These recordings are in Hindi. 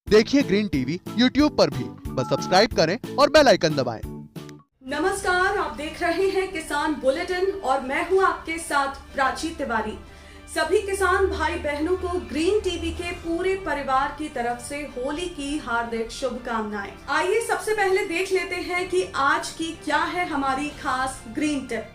देखिए ग्रीन टीवी यूट्यूब पर भी, बस सब्सक्राइब करें और बेल आइकन दबाएं। नमस्कार, आप देख रहे हैं किसान बुलेटिन और मैं हूं आपके साथ प्राची तिवारी। सभी किसान भाई बहनों को ग्रीन टीवी के पूरे परिवार की तरफ से होली की हार्दिक शुभकामनाएं। आइए सबसे पहले देख लेते हैं कि आज की क्या है हमारी खास ग्रीन टिप।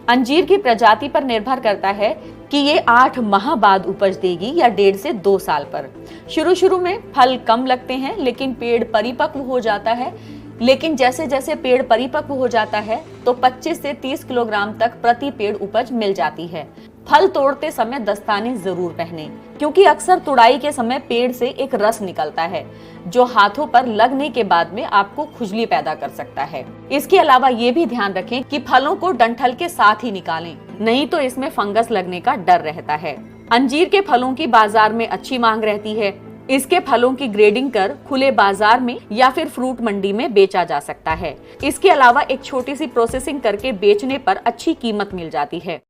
अंजीर की प्रजाति पर निर्भर करता है कि ये 8 माह बाद उपज देगी या 1.5 से 2 साल पर। शुरू में फल कम लगते हैं, लेकिन पेड़ परिपक्व हो जाता है। लेकिन जैसे जैसे पेड़ परिपक्व हो जाता है तो 25 से 30 किलोग्राम तक प्रति पेड़ उपज मिल जाती है। फल तोड़ते समय दस्ताने जरूर पहने, क्योंकि अक्सर तुड़ाई के समय पेड़ से एक रस निकलता है जो हाथों पर लगने के बाद में आपको खुजली पैदा कर सकता है। इसके अलावा ये भी ध्यान रखें कि फलों को डंठल के साथ ही निकालें, नहीं तो इसमें फंगस लगने का डर रहता है। अंजीर के फलों की बाजार में अच्छी मांग रहती है। इसके फलों की ग्रेडिंग कर खुले बाजार में या फिर फ्रूट मंडी में बेचा जा सकता है। इसके अलावा एक छोटी सी प्रोसेसिंग करके बेचने पर अच्छी कीमत मिल जाती है।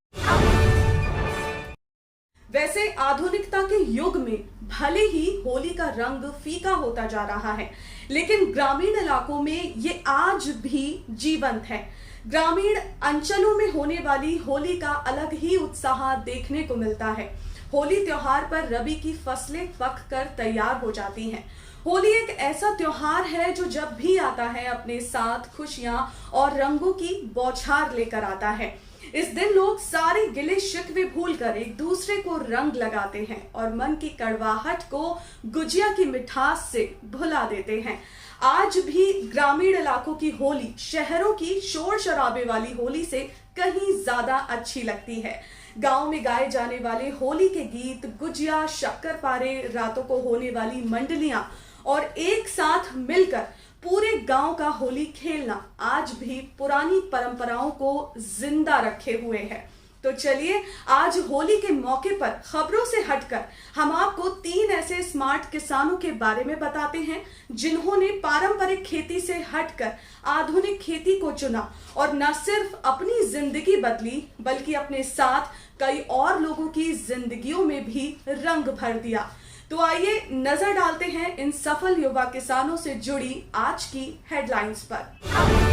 वैसे आधुनिकता के युग में भले ही होली का रंग फीका होता जा रहा है, लेकिन ग्रामीण इलाकों में ये आज भी जीवंत है। ग्रामीण अंचलों में होने वाली होली का अलग ही उत्साह देखने को मिलता है। होली त्योहार पर रबी की फसलें पक कर तैयार हो जाती हैं। होली एक ऐसा त्योहार है जो जब भी आता है अपने साथ खुशियां और रंगों की बौछार लेकर आता है। इस दिन लोग सारे गिले शिकवे भूलकर एक दूसरे को रंग लगाते हैं और मन की कड़वाहट को गुजिया की मिठास से भुला देते हैं। आज भी ग्रामीण इलाकों की होली शहरों की शोर शराबे वाली होली से कहीं ज्यादा अच्छी लगती है। गांव में गाए जाने वाले होली के गीत, गुजिया, शक्करपारे, रातों को होने वाली मंडलियां और एक साथ मिलकर पूरे गांव का होली खेलना आज भी पुरानी परंपराओं को जिंदा रखे हुए है। तो चलिए आज होली के मौके पर खबरों से हटकर हम आपको 3 ऐसे स्मार्ट किसानों के बारे में बताते हैं जिन्होंने पारंपरिक खेती से हटकर आधुनिक खेती को चुना और न सिर्फ अपनी जिंदगी बदली बल्कि अपने साथ कई और लोगों की जिंदगियों में भी रंग भर दिया। तो आइए नजर डालते हैं इन सफल युवा किसानों से जुड़ी आज की हेडलाइंस पर।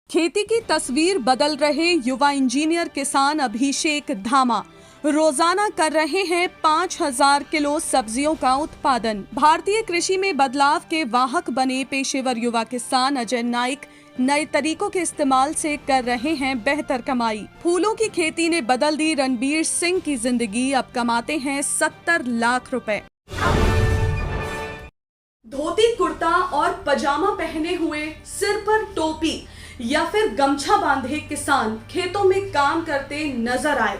खेती की तस्वीर बदल रहे युवा इंजीनियर किसान अभिषेक धामा रोजाना कर रहे हैं 5000 किलो सब्जियों का उत्पादन। भारतीय कृषि में बदलाव के वाहक बने पेशेवर युवा किसान अजय नाइक नए तरीकों के इस्तेमाल से कर रहे हैं बेहतर कमाई। फूलों की खेती ने बदल दी रणबीर सिंह की जिंदगी, अब कमाते हैं 70 लाख रुपए। धोती कुर्ता और पजामा पहने हुए, सिर पर टोपी या फिर गमछा बांधे किसान खेतों में काम करते नजर आए।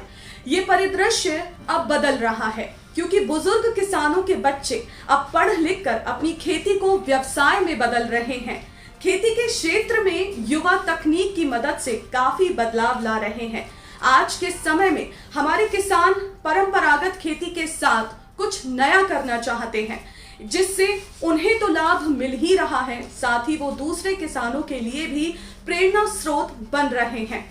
ये परिदृश्य अब बदल रहा है, क्योंकि बुजुर्ग किसानों के बच्चे अब पढ़ लिख कर अपनी खेती को व्यवसाय में बदल रहे हैं। खेती के क्षेत्र में युवा तकनीक की मदद से काफी बदलाव ला रहे हैं। आज के समय में हमारे किसान परंपरागत खेती के साथ कुछ नया करना चाहते हैं, जिससे उन्हें तो लाभ मिल ही रहा है, साथ ही वो दूसरे किसानों के लिए भी प्रेरणा स्रोत बन रहे हैं।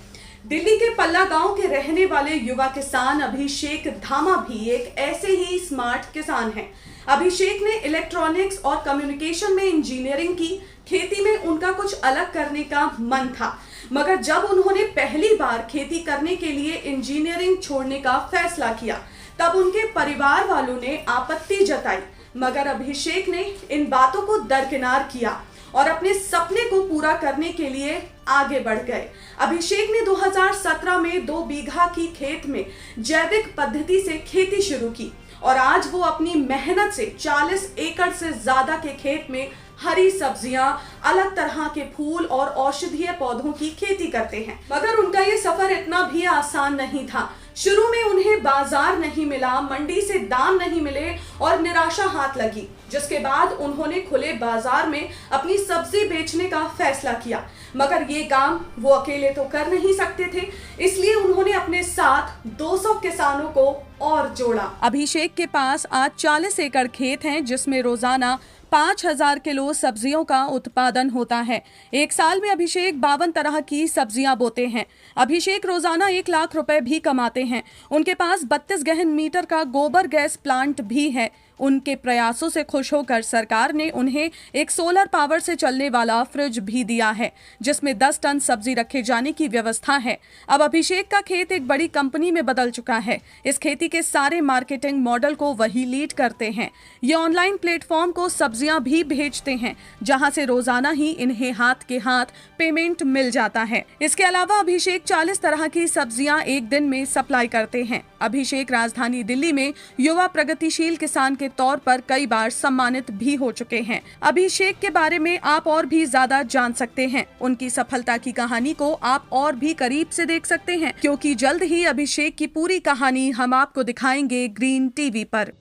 दिल्ली के पल्ला गांव के रहने वाले युवा किसान अभिषेक धामा भी एक ऐसे ही स्मार्ट किसान हैं। अभिषेक ने इलेक्ट्रॉनिक्स और कम्युनिकेशन में इंजीनियरिंग की। खेती में उनका कुछ अलग करने का मन था, मगर जब उन्होंने पहली बार खेती करने के लिए इंजीनियरिंग छोड़ने का फैसला किया तब उनके परिवार वालों ने आपत्ति जताई, मगर अभिषेक ने इन बातों को दरकिनार किया और अपने सपने को पूरा करने के लिए आगे बढ़ गए। अभिषेक ने 2017 में 2 बीघा की खेत में जैविक पद्धति से खेती शुरू की और आज वो अपनी मेहनत से 40 एकड़ से ज्यादा के खेत में हरी सब्जियां, अलग तरह के फूल और औषधीय पौधों की खेती करते हैं। मगर उनका ये सफर इतना भी आसान नहीं था। शुरू में उन्हें बाजार नहीं मिला, मंडी से दाम नहीं मिले और निराशा हाथ लगी, जिसके बाद उन्होंने खुले बाजार में अपनी सब्जी बेचने का फैसला किया। मगर ये काम वो अकेले तो कर नहीं सकते थे, इसलिए उन्होंने अपने साथ 200 किसानों को और जोड़ा। अभिषेक के पास आज 40 एकड़ खेत हैं, जिसमें रोजाना 5000 किलो सब्जियों का उत्पादन होता है। एक साल में अभिषेक 52 तरह की सब्जियां बोते हैं। अभिषेक रोजाना 1 लाख रुपए भी कमाते हैं। उनके पास 32 गहन मीटर का गोबर गैस प्लांट भी है। उनके प्रयासों से खुश होकर सरकार ने उन्हें एक सोलर पावर से चलने वाला फ्रिज भी दिया है, जिसमें 10 टन सब्जी रखे जाने की व्यवस्था है। अब अभिषेक का खेत एक बड़ी कंपनी में बदल चुका है। इस खेती के सारे मार्केटिंग मॉडल को वही लीड करते हैं। ये ऑनलाइन प्लेटफॉर्म को सब्जियां भी भेजते हैं, जहां से रोजाना ही इन्हें हाथ के हाथ पेमेंट मिल जाता है। इसके अलावा अभिषेक 40 तरह की सब्जियां एक दिन में सप्लाई करते हैं। अभिषेक राजधानी दिल्ली में युवा प्रगतिशील किसान के तौर पर कई बार सम्मानित भी हो चुके हैं। अभिषेक के बारे में आप और भी ज्यादा जान सकते हैं। उनकी सफलता की कहानी को आप और भी करीब से देख सकते हैं, क्योंकि जल्द ही अभिषेक की पूरी कहानी हम आपको दिखाएंगे ग्रीन टीवी पर।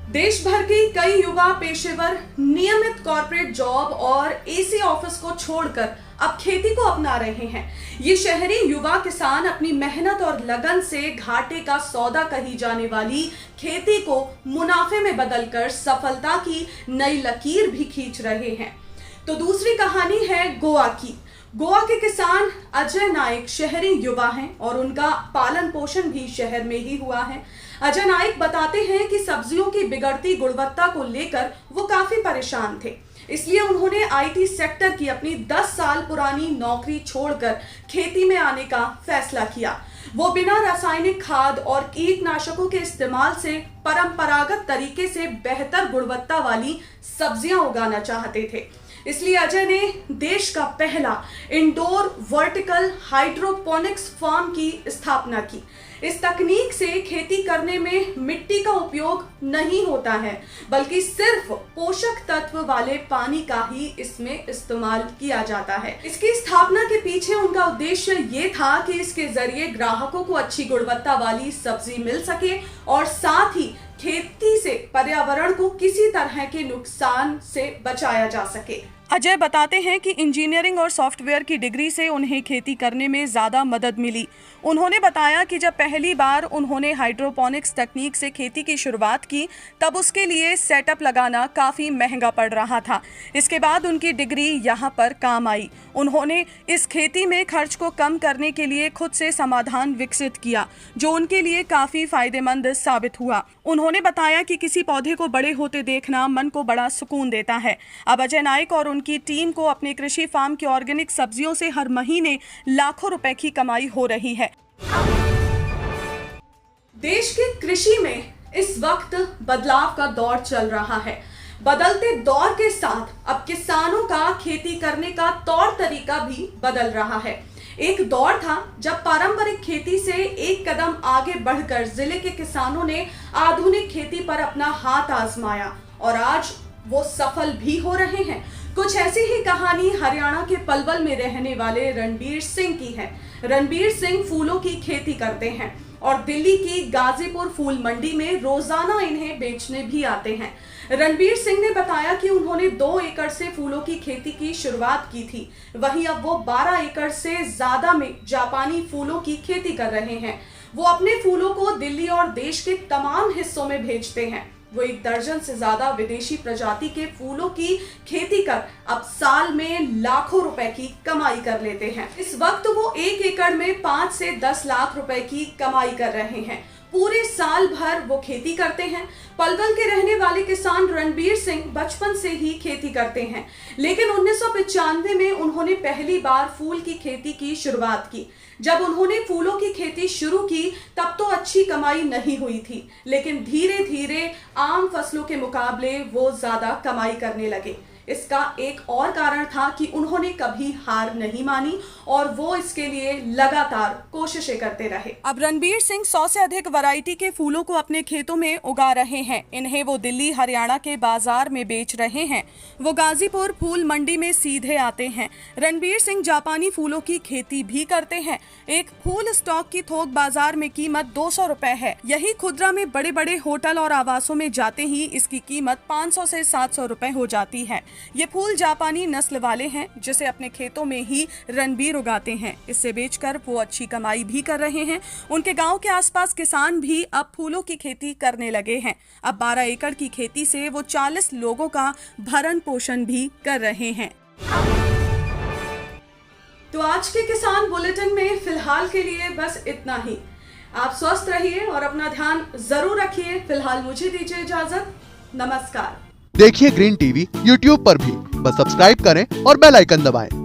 देश भर के कई युवा पेशेवर नियमित कॉर्पोरेट जॉब और एसी ऑफिस को छोड़कर अब खेती को अपना रहे हैं। ये शहरी युवा किसान अपनी मेहनत और लगन से घाटे का सौदा कही जाने वाली खेती को मुनाफे में बदलकर सफलता की नई लकीर भी खींच रहे हैं। तो दूसरी कहानी है गोवा की। गोवा के किसान अजय नाइक शहरी युवा हैं और उनका पालन पोषण भी शहर में ही हुआ है। अजय नाइक बताते हैं कि सब्जियों की बिगड़ती गुणवत्ता को लेकर वो काफी परेशान थे, इसलिए उन्होंने आईटी सेक्टर की अपनी 10 साल पुरानी नौकरी छोड़कर खेती में आने का फैसला किया। वो बिना रासायनिक खाद और कीटनाशकों के इस्तेमाल से परंपरागत तरीके से बेहतर गुणवत्ता वाली सब्जियां उगाना चाहते थे। इसलिए अजय ने देश का पहला इंडोर वर्टिकल हाइड्रोपोनिक्स फार्म की स्थापना की। इस तकनीक से खेती करने में मिट्टी का उपयोग नहीं होता है, बल्कि सिर्फ पोषक तत्व वाले पानी का ही इसमें इस्तेमाल किया जाता है। इसकी स्थापना के पीछे उनका उद्देश्य ये था कि इसके जरिए ग्राहकों को अच्छी गुणवत्ता वाली सब्जी मिल सके और साथ ही खेती से पर्यावरण को किसी तरह के नुकसान से बचाया जा सके। अजय बताते हैं कि इंजीनियरिंग और सॉफ्टवेयर की डिग्री से उन्हें खेती करने में ज़्यादा मदद मिली। उन्होंने बताया कि जब पहली बार उन्होंने हाइड्रोपोनिक्स तकनीक से खेती की शुरुआत की, तब उसके लिए सेटअप लगाना काफ़ी महंगा पड़ रहा था। इसके बाद उनकी डिग्री यहाँ पर काम आई। उन्होंने इस खेती में खर्च को कम करने के लिए खुद से समाधान विकसित किया, जो उनके लिए काफ़ी फायदेमंद साबित हुआ। उन्होंने बताया कि किसी पौधे को बड़े होते देखना मन को बड़ा सुकून देता है। अब अजय नाइक और उनकी टीम को अपने कृषि फार्म की ऑर्गेनिक सब्जियों से हर महीने लाखों रुपए की कमाई हो रही है। देश की कृषि में इस वक्त बदलाव का दौर चल रहा है। बदलते दौर के साथ अब किसानों का खेती करने का तौर तरीका भी बदल रहा है। एक दौर था जब पारंपरिक खेती से एक कदम आगे बढ़कर जिले के किसानों ने आधुनिक खेती पर अपना हाथ आजमाया और आज वो सफल भी हो रहे हैं। कुछ ऐसी ही कहानी हरियाणा के पलवल में रहने वाले रणबीर सिंह की है। रणबीर सिंह फूलों की खेती करते हैं और दिल्ली की गाजीपुर फूल मंडी में रोजाना इन्हें बेचने भी आते हैं। रणबीर सिंह ने बताया कि उन्होंने 2 एकड़ से फूलों की खेती की शुरुआत की थी, वहीं अब वो 12 एकड़ से ज्यादा में जापानी फूलों की खेती कर रहे हैं। वो अपने फूलों को दिल्ली और देश के तमाम हिस्सों में भेजते हैं। वो 1 दर्जन से ज्यादा विदेशी प्रजाति के फूलों की खेती कर अब साल में लाखों रुपए की कमाई कर लेते हैं। इस वक्त वो 1 एकड़ में 5 से 10 लाख रुपए की कमाई कर रहे हैं। पूरे साल भर वो खेती करते हैं। पलवल के रहने वाले किसान रणबीर सिंह बचपन से ही खेती करते हैं, लेकिन 1995 में उन्होंने पहली बार फूल की खेती की शुरुआत की। जब उन्होंने फूलों की खेती शुरू की तब तो अच्छी कमाई नहीं हुई थी, लेकिन धीरे धीरे आम फसलों के मुकाबले वो ज्यादा कमाई करने लगे। इसका एक और कारण था कि उन्होंने कभी हार नहीं मानी और वो इसके लिए लगातार कोशिशें करते रहे। अब रणबीर सिंह 100 से अधिक वैरायटी के फूलों को अपने खेतों में उगा रहे हैं। इन्हें वो दिल्ली हरियाणा के बाजार में बेच रहे हैं। वो गाजीपुर फूल मंडी में सीधे आते हैं। रणबीर सिंह जापानी फूलों की खेती भी करते हैं। एक फूल स्टॉक की थोक बाजार में कीमत 200 रुपए है। यही खुदरा में बड़े बड़े होटल और आवासों में जाते ही इसकी कीमत 500 से 700 रुपए हो जाती है। ये फूल जापानी नस्ल वाले हैं जिसे अपने खेतों में ही रणबीर उगाते हैं। इससे बेचकर वो अच्छी कमाई भी कर रहे हैं। उनके गांव के आसपास किसान भी अब फूलों की खेती करने लगे हैं। अब 12 एकड़ की खेती से वो 40 लोगों का भरण पोषण भी कर रहे हैं। तो आज के किसान बुलेटिन में फिलहाल के लिए बस इतना ही। आप स्वस्थ रहिए और अपना ध्यान जरूर रखिए। फिलहाल मुझे दीजिए इजाजत। नमस्कार। देखिए ग्रीन टीवी यूट्यूब पर भी, बस सब्सक्राइब करें और बेल आइकन दबाएं।